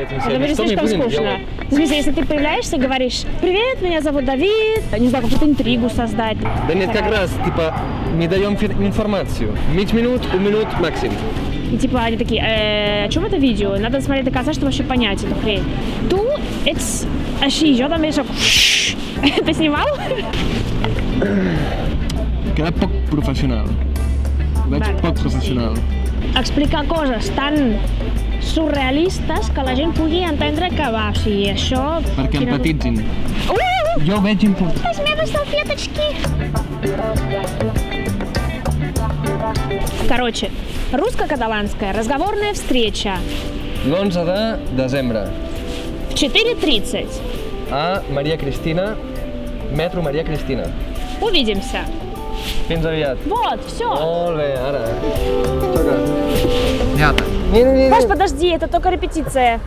Это будет слишком скучно. В смысле, если ты появляешься, говоришь: «Привет, меня зовут Давид», не знаю, какую-то интригу создать. Да нет, как раз, типа, мы даем информацию. 5 минут, 1 минут максимум. И типа они такие: о чем это видео? Надо смотреть до конца, чтобы вообще понять эту хрень. Ту, it's... Аши, eu também sou... Ты снимал? Que é poc professional. Veig poc professional. Explicar coses tan surrealistes que la gent pugui entendre que va, o sigui, això... Perquè empatitzin. Jo ho veig important. Les meves салфеточки! Короче, русско-каталанская разговорная встреча. L'11 de desembre. В 4:30. A Maria Cristina, metro Maria Cristina. Увидимся. Fins aviat. Вот, все. Molt bé, ara. Xoca. Снято. Паш, подожди, это только репетиция.